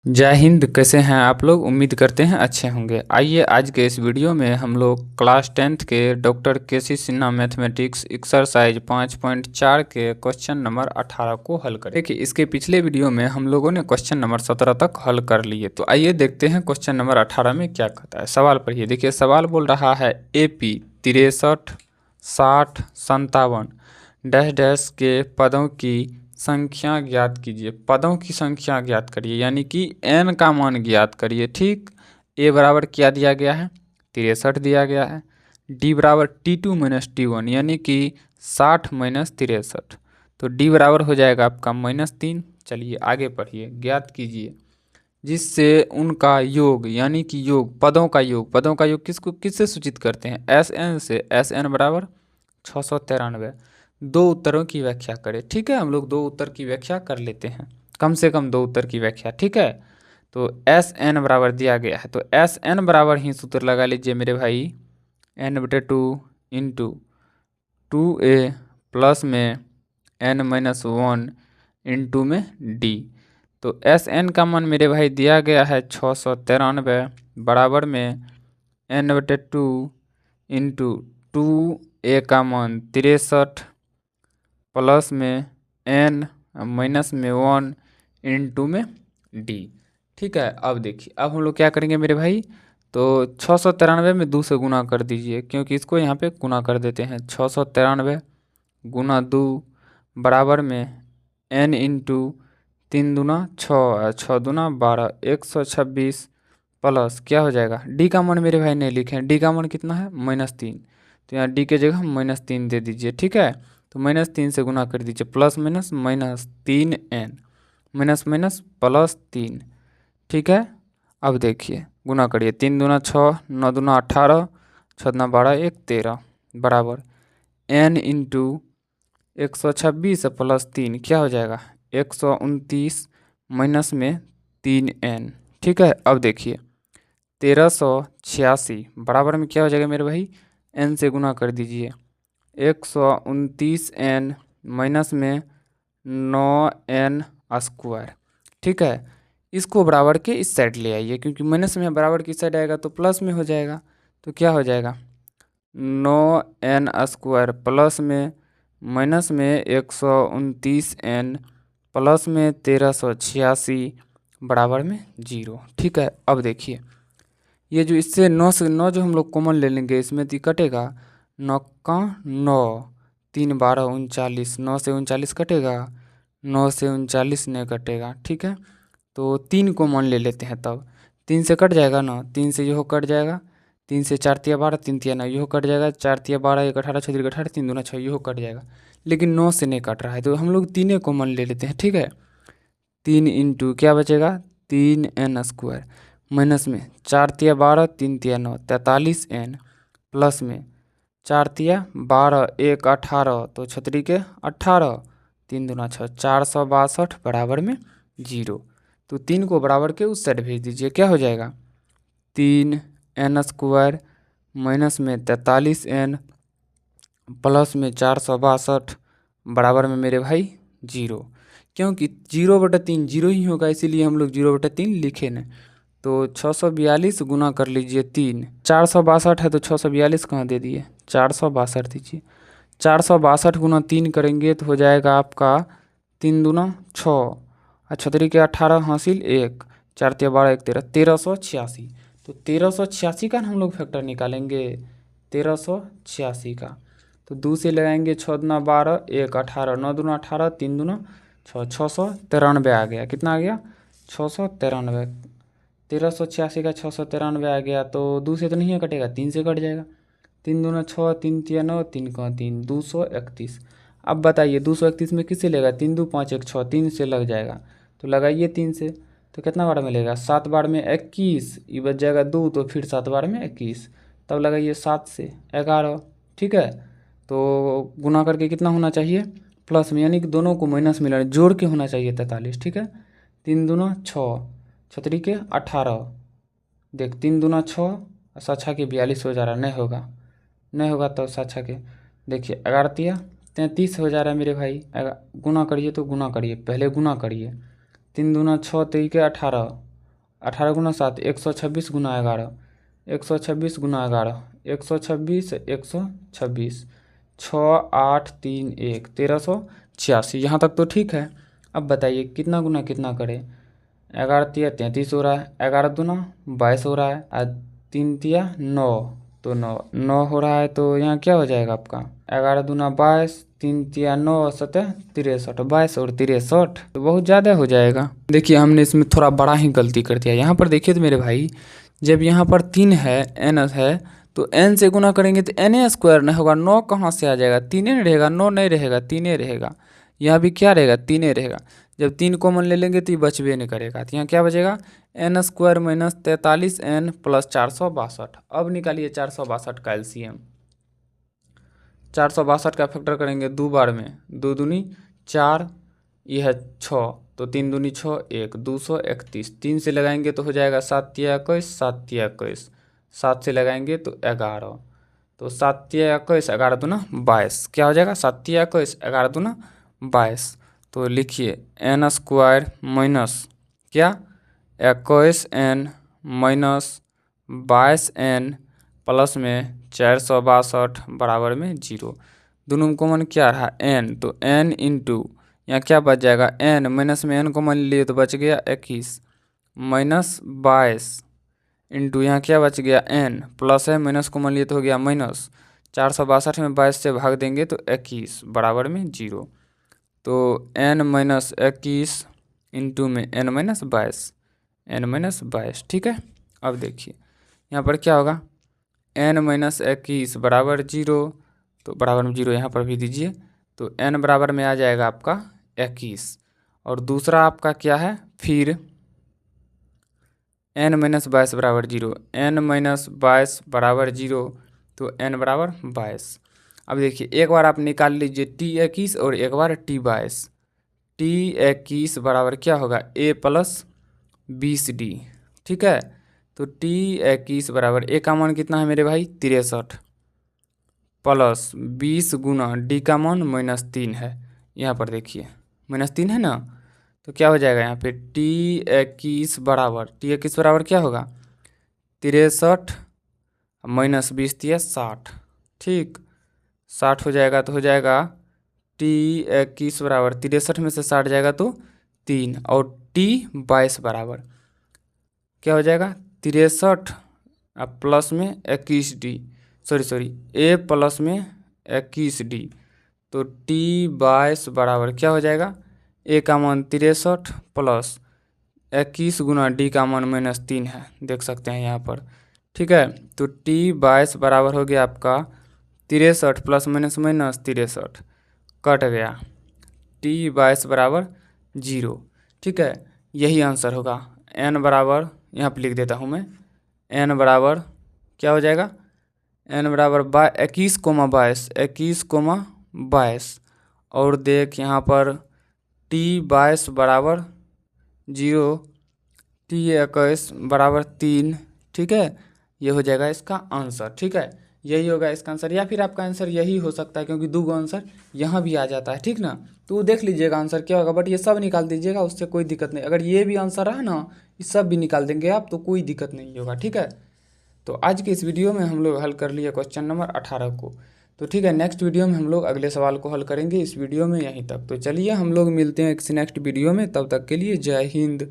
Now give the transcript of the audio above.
जय हिंद। कैसे हैं आप लोग? उम्मीद करते हैं अच्छे होंगे। आइए आज के इस वीडियो में हम लोग क्लास 10th के डॉक्टर केसी सिन्हा मैथमेटिक्स एक्सरसाइज 5.4 के क्वेश्चन नंबर 18 को हल करें। देखिए, इसके पिछले वीडियो में हम लोगों ने क्वेश्चन नंबर 17 तक हल कर लिए। तो आइए देखते हैं क्वेश्चन नंबर 18 में क्या कहता है। सवाल पढ़िए। देखिए, सवाल बोल रहा है AP 63, 60, 57 डैश डैश के पदों की संख्या ज्ञात कीजिए। पदों की संख्या ज्ञात करिए, यानी कि n का मान ज्ञात करिए। ठीक, a बराबर क्या दिया गया है? 63 दिया गया है। d बराबर T2 माइनस T1, यानी कि 60 माइनस 63। तो d बराबर हो जाएगा आपका -3। चलिए आगे पढ़िए। ज्ञात कीजिए जिससे उनका योग, यानी कि योग, पदों का योग किससे सूचित करते हैं? Sn से। Sn बराबर 693। दो उत्तरों की व्याख्या करें। ठीक है, हम लोग दो उत्तर की व्याख्या कर लेते हैं, कम से कम दो उत्तर की व्याख्या। ठीक है, तो Sn बराबर दिया गया है, तो Sn बराबर ही सूत्र लगा लीजिए मेरे भाई। n/2 इंटू 2a प्लस में n-1 इंटू में d। तो Sn का मान मेरे भाई दिया गया है 693 बराबर में n/2 इंटू 2a का मान 63 प्लस में n-1 इंटू में d। ठीक है, अब देखिए, अब हम लोग क्या करेंगे मेरे भाई? तो 693 में 2 से गुना कर दीजिए, क्योंकि इसको यहाँ पे गुना कर देते हैं। 693 गुना 2 बराबर में n इंटू 3 दूना 6, 6 दूना 12, 126 प्लस क्या हो जाएगा? d का मान मेरे भाई नहीं लिखे हैं। d का मान कितना है? -3। तो यहाँ d के जगह -3 दे दीजिए। ठीक है, तो -3 से गुना कर दीजिए। Plus minus -3n, minus minus +3। ठीक है, अब देखिए गुना करिए। 3 दूना 6, 9 दूना 18, 6 दूना 12, 1 13 बराबर n इंटू 126 प्लस 3 क्या हो जाएगा? 129 माइनस में 3n। ठीक है, अब देखिए 1386 बराबर में क्या हो जाएगा मेरे भाई? n से गुना कर दीजिए। 129n माइनस में 9n स्क्वायर। ठीक है, इसको बराबर के इस साइड ले आइए, क्योंकि माइनस में बराबर की साइड आएगा तो प्लस में हो जाएगा। तो क्या हो जाएगा? 9n स्क्वायर प्लस में माइनस में 129n प्लस में 1386 बराबर में 0। ठीक है, अब देखिए, ये जो इससे 9 से 9 जो हम लोग कॉमन ले लेंगे, इसमें तो कटेगा 9 का 9, 3 12 39, 9 से 39 कटेगा, 9 से 39 नहीं कटेगा। ठीक है, तो 3 कॉमन ले लेते हैं, तब 3 से कट जाएगा ना, 3 से यहो कट जाएगा, 3 से 4 तिया 12, 3 तिया 9 यहो कट जाएगा, 4 तिया 12, 1 18, 6 18, 3 दूना 6 यहो कट जाएगा। लेकिन 9 से नहीं कट रहा है, तो हम लोग 3 कॉमन ले लेते हैं। ठीक है, 3 इंटू क्या बचेगा? 3n स्क्वायर माइनस में 4 तिया 12, 3 तिया 9, 43n प्लस में 4 तिया 12, 1 18, तो 6 के 18, 3 दूना 6, 462 बराबर में 0। तो 3 को बराबर के उस साइड भेज दीजिए। क्या हो जाएगा? 3n स्क्वायर माइनस में 43n प्लस में 462 बराबर में मेरे भाई 0। क्योंकि 0/3 0 ही होगा, इसीलिए हम लोग 0/3 लिखे न। तो 642 गुना कर लीजिए 3, 462 है तो 642 कहाँ दे दिए? 462 दीजिए। 462 गुना 3 करेंगे तो हो जाएगा आपका 3 दूना 6, और 6 के 18 हासिल 1, 4 तिया 12, 1 13, 1386। तो 1386 का हम लोग फैक्टर निकालेंगे, 1386 का। तो 2 से लगाएंगे, 6 दूना 12, 1 18, 9 दूना 18, 3 दूना 6, 693 आ गया। कितना आ गया? 693। 1386 का 693 आ गया, तो 2 से तो नहीं कटेगा, 3 से कट जाएगा। 3 दूना 6, 3 तिया 9, 3 का 3, 231। अब बताइए 231 में किससे लेगा? 3 2 5 1 6, 3 से लग जाएगा। तो लगाइए 3 से, तो कितना बार मिलेगा? 7 बार में 21, ये बच जाएगा 2, तो फिर 7 बार में 21, तब लगाइए 7 से 11। ठीक है, तो गुना करके कितना होना चाहिए? प्लस में, यानी कि दोनों को माइनस में जोड़ के होना चाहिए 43। ठीक है, 3 दूना 6, 6 के 18, देख 3 दूना 6, 7 के 42 हो जा रहा, नहीं होगा, नहीं होगा तो 7 के देखिए 11 तिया 33 हो जा रहा है मेरे भाई। गुना करिए तो गुना करिए, पहले गुना करिए। 3 दूना 6, 3 के 18, 18 गुना 7 126 गुना 11, 126 गुना 11, 126 126, 6 8 3 1 1386। यहाँ तक तो ठीक है। अब बताइए कितना गुना कितना करें। 11 तिया 33 हो रहा है, 11 दूना 22 हो रहा है, और 3 तिया 9, तो 9 हो रहा है। तो यहाँ क्या हो जाएगा आपका 11 दूना 22, 3 तिया 9, 7 63, 22 और 63 तो बहुत ज़्यादा हो जाएगा। देखिए हमने इसमें थोड़ा बड़ा ही गलती कर दिया। यहाँ पर देखिए तो मेरे भाई, जब यहाँ पर 3 है, n है, तो n से गुना करेंगे तो n स्क्वायर नहीं होगा। 9 कहाँ से आ जाएगा, 3 नहीं रहेगा, 9 नहीं रहेगा, 3 रहेगा। यहाँ भी क्या रहेगा, 3 रहेगा। जब 3 कॉमन ले लेंगे तो ये बचबे नहीं करेगा, तो यहाँ क्या बचेगा n square minus 43n plus 462। अब निकालिए 462 का एलसीएम। 462 का फैक्टर करेंगे 2 बार में, 2 दूनी 4, यह है 6, तो 3 दूनी 6, 1 231। 3 से लगाएंगे तो हो जाएगा 7 तिया 21, 7 तिया 21, 7 से लगाएंगे तो 11, तो 7 तिया 21, 11 दूना 22, क्या हो जाएगा 7 तिया 21, 11 दूना 22। तो लिखिए n स्क्वायर माइनस क्या 21n माइनस 22n प्लस में 462 बराबर में 0। दोनों में कॉमन क्या रहा n, तो n इंटू यहाँ क्या बच जाएगा n, माइनस में n कॉमन लिए तो बच गया 21 माइनस 22 इंटू यहाँ क्या बच गया n, प्लस है माइनस कॉमन लिए तो हो गया माइनस 462 में 22 से भाग देंगे तो 21 बराबर में 0। तो n माइनस 21 इंटू में n माइनस 22, n माइनस 22, ठीक है। अब देखिए यहाँ पर क्या होगा n माइनस 21 बराबर 0, तो बराबर में 0 यहाँ पर भी दीजिए। तो n बराबर में आ जाएगा आपका 21, और दूसरा आपका क्या है फिर n माइनस 22 बराबर 0, n माइनस 22 बराबर 0, तो n बराबर 22। अब देखिए एक बार आप निकाल लीजिए t21 और एक बार t22। t21 बराबर क्या होगा a प्लस 20d, ठीक है। तो t21 बराबर a का मान कितना है मेरे भाई 63, प्लस 20 गुना d का मान -3 है। यहाँ पर देखिए -3 है ना, तो क्या हो जाएगा यहाँ पे t21 बराबर क्या होगा 63 माइनस 20 दिया 60, ठीक 60 हो जाएगा। तो हो जाएगा t21 बराबर 63 में से 60 जाएगा तो 3, और t22 बराबर क्या हो जाएगा 63 प्लस में 21d, सॉरी a प्लस में 21d, तो t22 बराबर क्या हो जाएगा a का मान 63 प्लस 21 गुना d का मान -3 है, देख सकते हैं यहाँ पर, ठीक है। तो t22 बराबर हो गया आपका 63 प्लस माइनस माइनस 63 कट गया, t22 बराबर 0, ठीक है। यही आंसर होगा। n बराबर यहाँ पर लिख देता हूँ मैं, n बराबर क्या हो जाएगा n बराबर 21 कोमा 22, और देख यहाँ पर t22 बराबर 0, t21 बराबर 3, ठीक है। ये हो जाएगा इसका आंसर, ठीक है। यही होगा इसका आंसर, या फिर आपका आंसर यही हो सकता है क्योंकि 2 आंसर यहाँ भी आ जाता है, ठीक ना। तो देख लीजिएगा आंसर क्या होगा, बट ये सब निकाल दीजिएगा, उससे कोई दिक्कत नहीं। अगर ये भी आंसर रहा ना, ये सब भी निकाल देंगे आप तो कोई दिक्कत नहीं होगा, ठीक है। तो आज के इस वीडियो में हम लोग हल कर लिए क्वेश्चन नंबर 18 को। तो ठीक है, नेक्स्ट वीडियो में हम लोग अगले सवाल को हल करेंगे। इस वीडियो में यहीं तक। तो चलिए हम लोग मिलते हैं किसी नेक्स्ट वीडियो में, तब तक के लिए जय हिंद।